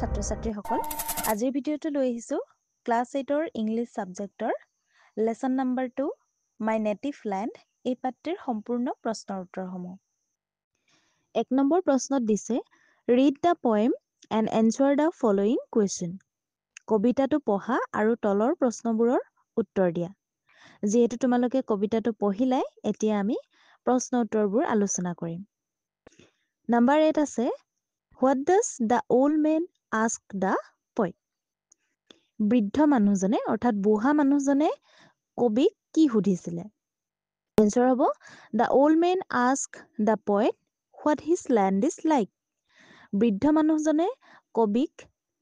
ছাত্ৰ ছাত্ৰীসকল আজিৰ ভিডিঅ'টো লৈ আহিছো ক্লাছ 8ৰ ইংলিছ সাবজেক্টৰ lesson number 2 my native land এই পাঠটিৰ সম্পূৰ্ণ প্ৰশ্নৰ উত্তৰসমূহ। 1 নম্বৰ প্ৰশ্নত দিছে read the poem and answer the following question. কবিতাটো পঢ়া আৰু তলৰ প্ৰশ্নবোৰৰ উত্তৰ দিয়া। যেহেতু তোমালোকে কবিতাটো পঢ়িলাই এতিয়া আমি প্ৰশ্ন উত্তৰবোৰ আলোচনা কৰিম। নাম্বাৰ 8 আছে What does the old man ask the poet? বৃদ্ধ মানুহজনে অৰ্থাৎ বুঢ়া মানুহজনে কবিক কি সুধিছিলে? এনসাৰ হ'ব The old man asked the poet what his land is like. বৃদ্ধ মানুহজনে কবিক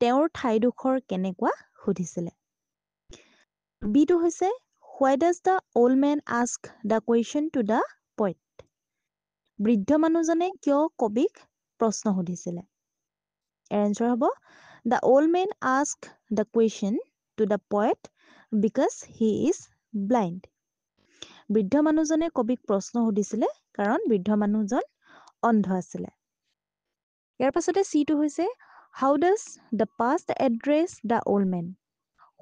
তেওঁৰ ঠাইডোখৰ কেনেকুৱা সুধিছিলে। বিটো হৈছে Why does the old man ask the question to the poet? বৃদ্ধ মানুহজনে কিয় কবিক প্ৰশ্ন সুধিছিলে? এনসাৰ হ'ব The old man asked the question to the poet because he is blind. বৃদ্ধ মানুহজনে কবিক প্ৰশ্ন সুধিছিলে কাৰণ বৃদ্ধ মানুহজন অন্ধ আছিলে। ইয়াৰ পাছতে সিটো হৈছে How does the past address the old man?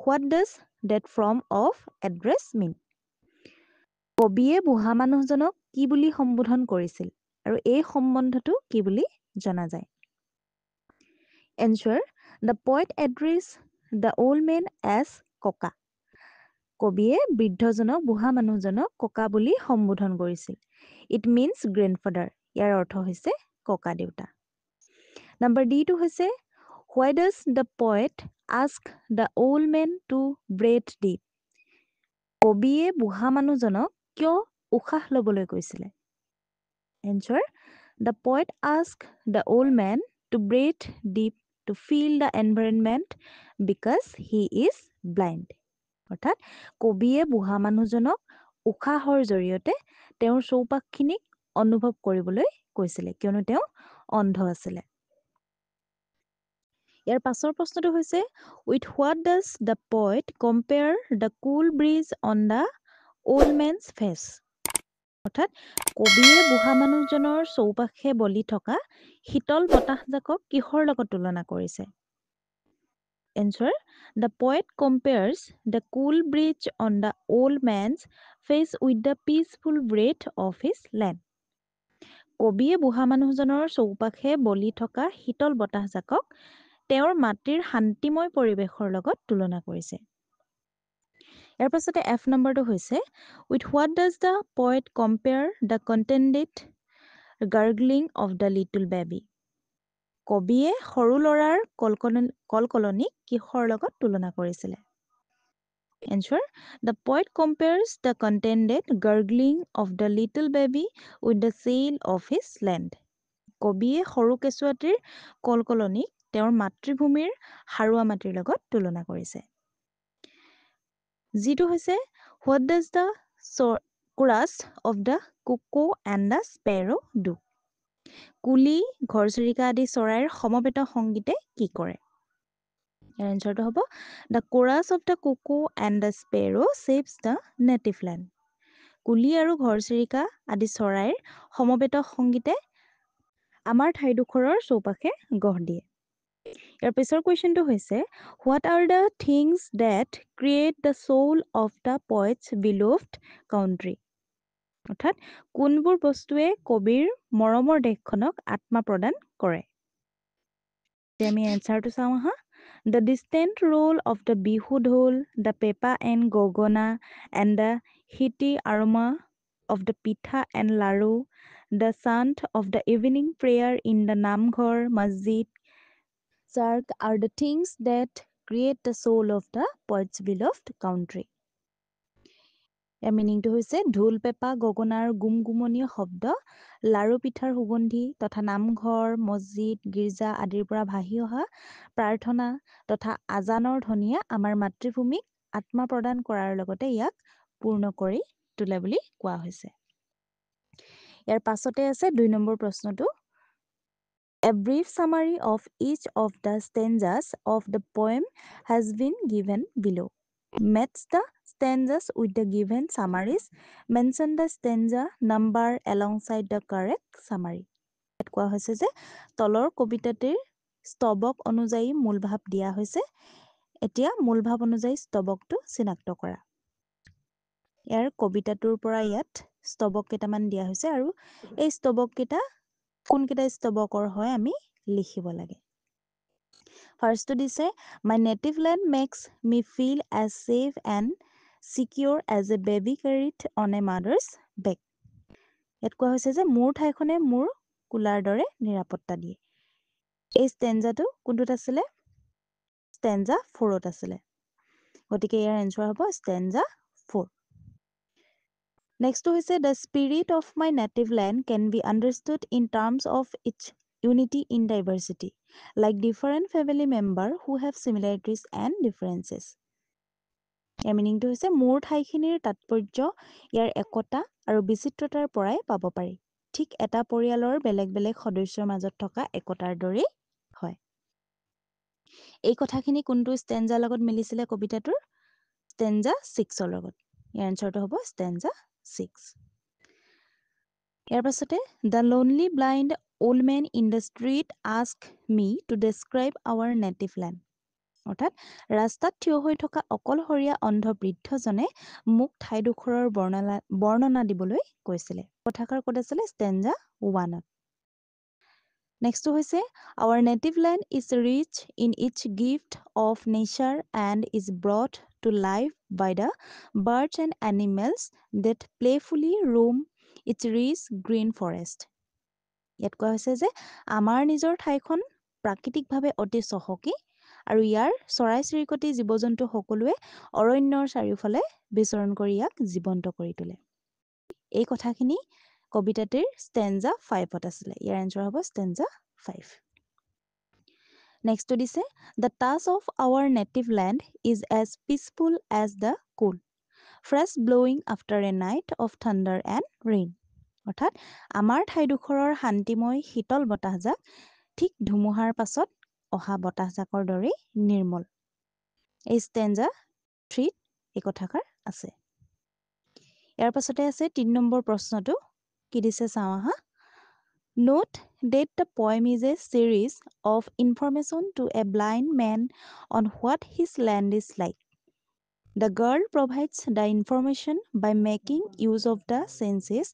What does that form of address mean? কবিয়ে বুঢ়া মানুহজনক কি বুলি সম্বোধন কৰিছিল আৰু এই সম্বন্ধটো কি বুলি জনা যায়? Answer The poet addressed the old man as ককা। কবিয়ে বৃদ্ধজনক বুঢ়া মানুহজনক ককা বুলি সম্বোধন কৰিছিল। It means grandfather. ইয়াৰ অৰ্থ হৈছে ককা দেউতা। Number D টো হৈছে Why does the poet ask the old man to breathe deep? কবিয়ে বুঢ়া মানুহজনক কিয় উশাহ ল'বলৈ কৈছিলে? Answer The poet asked the old man to breathe deep to feel the environment because he is blind. অৰ্থাৎ কবিয়ে বুঢ়া মানুহজনক উশাহৰ জৰিয়তে তেওঁৰ চৌপাশখিনিক অনুভৱ কৰিবলৈ কৈছিলে কিয়নো তেওঁ অন্ধ আছিলে। ইয়াৰ পাছৰ প্ৰশ্নটো হৈছে With what does the poet compare the cool breeze on the old man's face? অৰ্থাৎ কবিয়ে বুঢ়া মানুহজনৰ চৌপাশে বলি থকা শীতল বতাহজাকক কিহৰ লগত তুলনা কৰিছে? Answer The poet compares the cool breeze on the old man's face with the peaceful breath of his land. কবিয়ে বুঢ়া মানুহজনৰ চৌপাশে বলি থকা শীতল বতাহজাকক তেওঁৰ মাটিৰ শান্তিময় পৰিৱেশৰ লগত তুলনা কৰিছে। ইয়াৰ পাছতে F নম্বৰটো হৈছে With what does the poet compare the contented gargling of the little baby? কবিয়ে সৰু ল'ৰাৰ কলকলনিক কিহৰ লগত তুলনা কৰিছিলে? Answer The poet compares the contented gargling of the little baby with the sale of his land. কবিয়ে সৰু কেঁচুৱাটিৰ কলকলনিক তেওঁৰ মাতৃভূমিৰ হাৰুৱা মাটিৰ লগত তুলনা কৰিছে। যিটো হৈছে What does the chorus of the cuckoo and the sparrow do? কুলি, ঘৰচিৰিকা আদি চৰাইৰ সমবেত সংগীতে কি কৰে? ইয়াৰ এনসাৰটো হ'ব The chorus of the cuckoo and the sparrow saves the native land. কুলি আৰু ঘৰচিৰিকা আদি চৰাইৰ সমবেত সংগীতে আমাৰ ঠাইডোখৰৰ চৌপাশে গঢ় দিয়ে। ইয়াৰ পিছৰ কুৱেশ্যনটো হৈছে What are the things that create the soul of the poet's beloved country? অৰ্থাৎ কোনবোৰ বস্তুৱে কবিৰ মৰমৰ দেশখনক আত্মা প্ৰদান কৰে? আমি এনসাৰটো চাওঁ আহা The distant roll of the bihu dhol, the pepa and gogona, and the hiti aroma of the pitha and laru, the sound of the evening prayer in the namghar, masjid, church are the things that create the soul of the poet's beloved country. ইয়াৰ মিনিংটো হৈছে ঢোল পেঁপা গগনাৰ গুমগুমনীয় শব্দ, লাৰু পিঠাৰ সুগন্ধি তথা নামঘৰ, মছজিদ, গীৰ্জা আদিৰ পৰা ভাহি অহা প্ৰাৰ্থনা তথা আজানৰ ধ্বনিয়ে আমাৰ মাতৃভূমিক আত্মা প্ৰদান কৰাৰ লগতে ইয়াক পূৰ্ণ কৰি তোলে বুলি কোৱা হৈছে। ইয়াৰ পাছতে আছে 2 নম্বৰ প্ৰশ্নটো A brief summary of each of the stanzas of the poem has been given below. Match the stanzas with the given summaries. Mention the stanza number alongside the correct summary. কোৱা হৈছে যে তলৰ কবিতাটিৰ স্তবক অনুযায়ী মূলভাৱ দিয়া হৈছে। এতিয়া মূলভাৱ অনুযায়ী স্তবকটো চিনাক্ত কৰা। ইয়াৰ কবিতাটোৰ পৰা ইয়াত স্তবক কেইটামান দিয়া হৈছে আৰু এই স্তবক কেইটা কোনকেইটা স্তবকৰ হয় আমি লিখিব লাগে। ফাৰ্ষ্টটো দিছে my native land makes me feel as safe and secure as a baby carried on a mother's back. ইয়াত কোৱা হৈছে যে মোৰ ঠাইখনে মোৰ কোলাৰ দৰে নিৰাপত্তা দিয়ে। এই ষ্টেঞ্জাটো কোনটোত আছিলে? ষ্টেঞ্জা 4ত আছিলে। গতিকে ইয়াৰ এনচাৰ হ'ব ষ্টেঞ্জা 4। নেক্সটটো হৈছে the spirit of my native land can be understood in terms of its unity in diversity like different family member who have similarities and differences. ইয়াৰ মিনিংটো হৈছে মোৰ ঠাইখিনিৰ তাৎপৰ্য ইয়াৰ একতা আৰু বিচিত্ৰতাৰ পৰাই পাব পাৰি। ঠিক এটা পৰিয়ালৰ বেলেগ বেলেগ সদস্যৰ মাজত থকা একতাৰ দৰেই হয়। এই কথাখিনি কোনটো ষ্টেঞ্জাৰ লগত মিলিছিলে কবিতাটোৰ? ষ্টেঞ্জা 6ৰ লগত। ইয়াৰ এনচাৰটো হ'ব ষ্টেঞ্জা 6। ইয়াৰ পাছতে the lonely blind old men in the street ask me to describe our native land. অৰ্থাৎ ৰাস্তাত থিয় হৈ থকা অকলশৰীয়া অন্ধ বৃদ্ধজনে মোক ঠাইডোখৰৰ বৰ্ণনা দিবলৈ কৈছিলে। কথাষাৰ ক'ত আছিলে? ষ্টেঞ্জা 1ত। নেক্সটটো হৈছে our native land is rich in its gift of nature and is brought to life by the birds and animals that playfully roam its rich green forest. ইয়াত কোৱা হৈছে যে আমাৰ নিজৰ ঠাইখন প্ৰাকৃতিকভাৱে অতি চহকী আৰু ইয়াৰ চৰাই চিৰিকটি জীৱ জন্তু সকলোৱে অৰণ্যৰ চাৰিওফালে বিচৰণ কৰি ইয়াক জীৱন্ত কৰি তোলে। এই কথাখিনি কবিতাটিৰ ষ্টেঞ্জা 5ত আছিলে। ইয়াৰ এনচাৰ হ'ব ষ্টেঞ্জা 5। নেক্সটটো দিছে the touch of our native land is as peaceful as the cool fresh blowing after a night of thunder and rain. অৰ্থাৎ আমাৰ ঠাইডোখৰৰ শান্তিময় শীতল বতাহজাক ঠিক ধুমুহাৰ পাছত অহা বতাহজাকৰ দৰেই নিৰ্মল। এই ষ্টেঞ্জা 3ত এই কথাষাৰ আছে। ইয়াৰ পাছতে আছে 3 নম্বৰ প্ৰশ্নটো কি দিছে চাওঁ আহা। Note that the poem is a series of information to a blind man on what his land is like. The girl provides the information by making use of the senses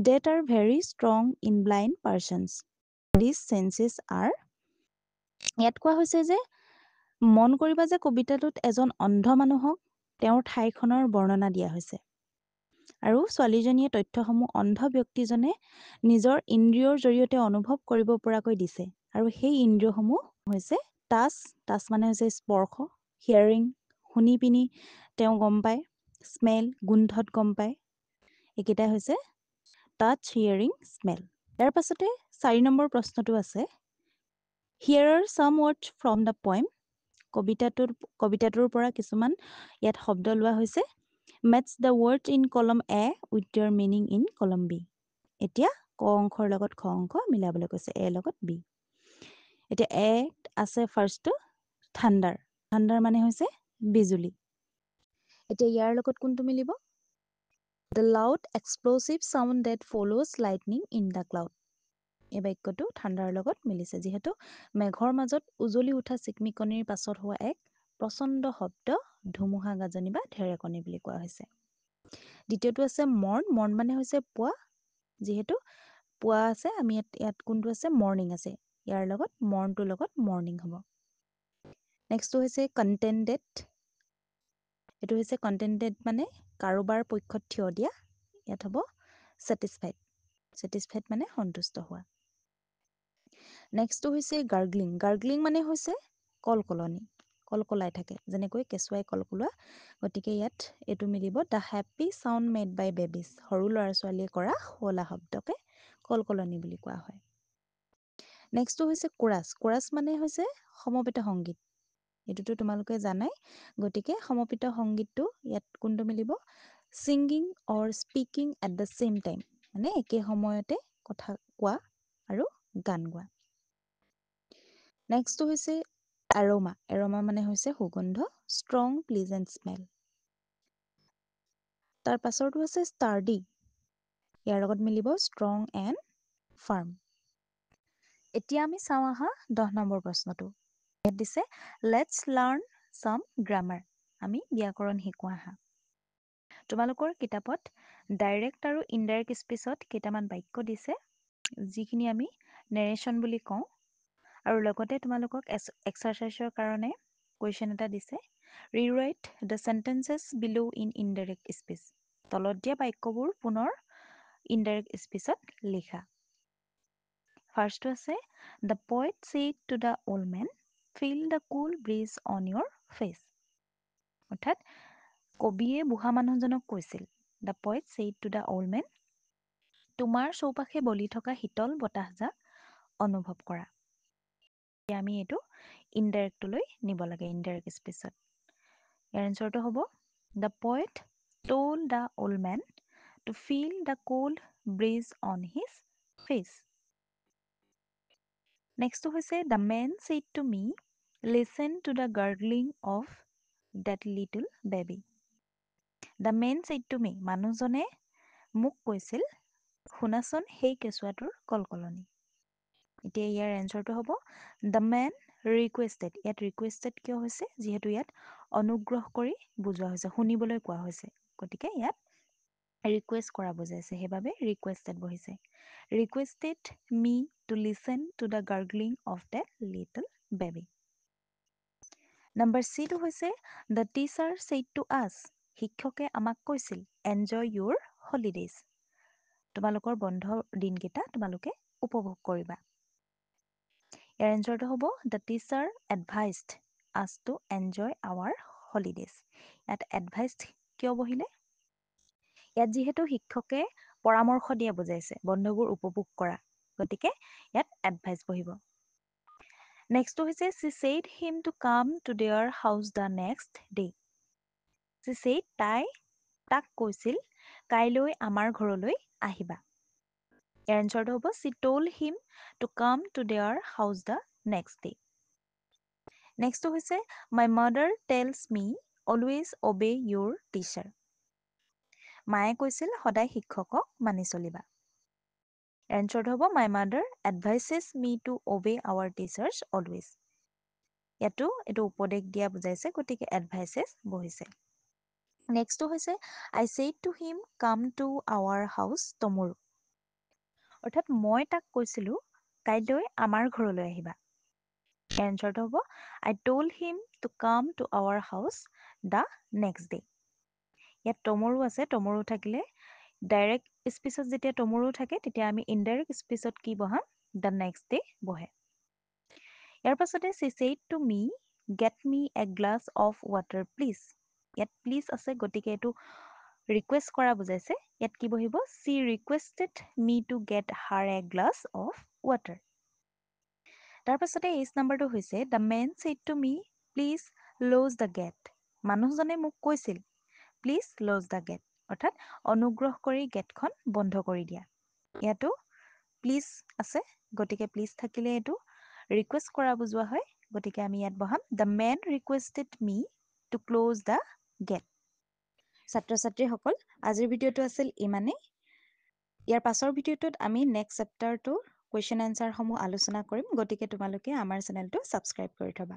that are very strong in blind persons. These senses are ইয়াত কোৱা হৈছে যে মন কৰিবা যে কবিতাটোত এজন অন্ধ মানুহক তেওঁৰ ঠাইখনৰ বৰ্ণনা দিয়া হৈছে আৰু ছোৱালীজনীয়ে তথ্যসমূহ অন্ধ ব্যক্তিজনে নিজৰ ইন্দ্ৰিয়ৰ জৰিয়তে অনুভৱ কৰিব পৰাকৈ দিছে আৰু সেই ইন্দ্ৰিয়সমূহ হৈছে টাচ মানে হৈছে স্পৰ্শ, হিয়াৰিং শুনি পিনি তেওঁ গম পায়, স্মেল গোন্ধত গম পায়। এইকেইটাই হৈছে টাচ, হিয়াৰিং, স্মেল। ইয়াৰ পাছতে 4 নম্বৰ প্ৰশ্নটো আছে here are some words from the poem. কবিতাটোৰ পৰা কিছুমান ইয়াত শব্দ লোৱা হৈছে। Matches the words in column A with their meaning in column B. এতিয়া ক অংশৰ লগত খ অংশ মিলাবলৈ কৈছে, এ লগত বি। এতিয়া এ আছে ফাৰ্ষ্টটো থাণ্ডাৰ। থাণ্ডাৰ মানে হৈছে বিজুলী। এতিয়া ইয়াৰ লগত কোনটো মিলিব? The loud explosive sound that follows lightning in the cloud. এই বাক্যটো থাণ্ডাৰ লগত মিলিছে যিহেতু মেঘৰ মাজত উজলি উঠা চিকমিকনিৰ পাছত হোৱা এক প্ৰচণ্ড শব্দ ধুমুহা গাজনি বা ঢেৰেকনি বুলি কোৱা হৈছে। দ্বিতীয়টো আছে মৰ্ণ মানে হৈছে পুৱা। যিহেতু পুৱা আছে আমি ইয়াত কোনটো আছে? মৰ্ণিং আছে। ইয়াৰ লগত মৰ্ণটোৰ লগত মৰ্ণিং হ'ব। নেক্সটটো হৈছে কণ্টেণ্টেড। এইটো হৈছে কণ্টেণ্টেড মানে কাৰোবাৰ পক্ষত থিয় দিয়া। ইয়াত হ'ব ছেটিছফাইড। ছেটিছফাইড মানে সন্তুষ্ট হোৱা। নেক্সটটো হৈছে গাৰ্গলিং। গাৰ্গলিং মানে হৈছে কলকলনি, কলকলাই থাকে যেনেকৈ কেঁচুৱাই কলকলোৱা। গতিকে ইয়াত এইটো মিলিব the happy sound made by babies. সৰু ল'ৰা ছোৱালীয়ে কৰা শুৱলা শব্দকে কলকলনি বুলি কোৱা হয়। নেক্সটটো হৈছে কোৰাছ। কোৰাছ মানে হৈছে সমবেত সংগীত। এইটোতো তোমালোকে জানাই। গতিকে সমবেত সংগীতটো ইয়াত কোনটো মিলিব? Singing or speaking at the same time মানে একে সময়তে কথা কোৱা আৰু গান গোৱা। নেক্সটটো হৈছে এৰ'মা। এৰ'মা মানে হৈছে সুগন্ধ, ষ্ট্ৰং প্লিজেণ্ট স্মেল। তাৰ পাছৰটো আছে ষ্টাৰ্ডি। ইয়াৰ লগত মিলিব ষ্ট্ৰং এণ্ড ফাৰ্ম। এতিয়া আমি চাওঁ আহা 10 নম্বৰ প্ৰশ্নটো। ইয়াত দিছে লেটছ লাৰ্ণ চাম গ্ৰামাৰ। আমি ব্যাকৰণ শিকোঁ আহা। তোমালোকৰ কিতাপত ডাইৰেক্ট আৰু ইনডাইৰেক্ট স্পীচত কেইটামান বাক্য দিছে, যিখিনি আমি নেৰেশ্যন বুলি কওঁ। আৰু লগতে তোমালোকক এক্সাৰচাইজৰ কাৰণে কুৱেশ্যন এটা দিছে, rewrite the sentences below' in indirect speech. তলত দিয়া বাক্যবোৰ পুনৰ ইনডাইৰেক্ট স্পীচত লিখা। ফাৰ্ষ্টটো আছে the poet said to the old man feel the cool breeze on your face. অৰ্থাৎ কবিয়ে বুঢ়া মানুহজনক কৈছিল, the poet said to the old man, তোমাৰ চৌপাশে বলি থকা শীতল বতাহজাক অনুভৱ কৰা। আমি এইটো ইনডাইৰেক্টলৈ নিব লাগে, ইনডাইৰেক্ট স্পীচত। ইয়াৰ এনচাৰটো হ'ব the poet told the old man to feel the cold breeze on his face. নেক্সটটো হৈছে the man said to me listen to the gurgling of that little baby. The man said to me, মানুহজনে মোক কৈছিল, শুনাচোন সেই কেঁচুৱাটোৰ কলকলনি। এতিয়া ইয়াৰ এনচাৰটো হ'ব দ্য মেন ৰিকুৱেষ্টেড। ইয়াত ৰিকুৱেষ্টেড কিয় হৈছে? যিহেতু ইয়াত অনুগ্ৰহ কৰি বুজোৱা হৈছে, শুনিবলৈ কোৱা হৈছে, গতিকে ইয়াত ৰিকুৱেষ্ট কৰা বুজাইছে, সেইবাবে ৰিকুৱেষ্টেড বহিছে। Requested me to listen to the gurgling of the little baby. Number চিটো হৈছে দ্য টিচাৰ ছেইড টু আছ, শিক্ষকে আমাক কৈছিল, এনজয় ইউৰ হলিডেজ, তোমালোকৰ বন্ধ দিনকেইটা তোমালোকে উপভোগ কৰিবা। ইয়াৰ এনচাৰটো হ'ব দ্য টিচাৰ এডভাইজড আছ টু এনজয় আৱাৰ হলিডেজ। ইয়াত এডভাইজড কিয় বহিলে? ইয়াত যিহেতু শিক্ষকে পৰামৰ্শ দিয়া বুজাইছে, বন্ধবোৰ উপভোগ কৰা, গতিকে ইয়াত এডভাইচ বহিব। নেক্সটটো হৈছে she said him to come to their house the next day. She said, তাক কৈছিল, কাইলৈ আমাৰ ঘৰলৈ আহিবা। ইয়াৰ এনচাৰটো হ'ব she told him to come to their house the next day. নেক্সটটো হৈছে my mother tells me always obey your teacher. মায়ে কৈছিল, সদায় শিক্ষকক মানি চলিবা। এনচাৰটো হ'ব my mother advises me to obey our teachers always. ইয়াতো এইটো উপদেশ দিয়া বুজাইছে, গতিকে এডভাইচেছ বহিছে। নেক্সটটো হৈছে আই ছেইড টু হিম কাম টু আৱাৰ হাউচ টমৰো। অৰ্থাৎ মই তাক কৈছিলোঁ, কাইলৈ আমাৰ ঘৰলৈ আহিবা। এনচাৰটো হ'ব I told him to come to our house the next day. ইয়াত টমৰো আছে, টমৰো থাকিলে ডাইৰেক্ট স্পীচত যেতিয়া টমৰো থাকে, তেতিয়া আমি ইনডাইৰেক্ট স্পীচত কি বহাম? দ্য নেক্সট ডে বহে। ইয়াৰ পাছতে she said to me get me a glass of water please. ইয়াত প্লিজ আছে, গতিকে এইটো ৰিকুৱেষ্ট কৰা বুজাইছে। ইয়াত কি বহিব? She requested me to get her a glass of water. তাৰপাছতে এইচ নাম্বাৰটো হৈছে the man said to me please close the gate. মানুহজনে মোক কৈছিল, প্লিজ ক্ল'জ দ্য গেট, অৰ্থাৎ অনুগ্ৰহ কৰি গেটখন বন্ধ কৰি দিয়া। ইয়াতো প্লিজ আছে, গতিকে প্লিজ থাকিলে এইটো ৰিকুৱেষ্ট কৰা বুজোৱা হয়, গতিকে আমি ইয়াত বহাম the man requested me to close the gate. ছাত্ৰ ছাত্ৰীসকল, আজিৰ ভিডিঅ'টো আছিল ইমানেই। ইয়াৰ পাছৰ ভিডিঅ'টোত আমি নেক্সট চেপ্টাৰটোৰ কুৱেশ্যন এনচাৰসমূহ আলোচনা কৰিম, গতিকে তোমালোকে আমাৰ চেনেলটো ছাবস্ক্ৰাইব কৰি থ'বা।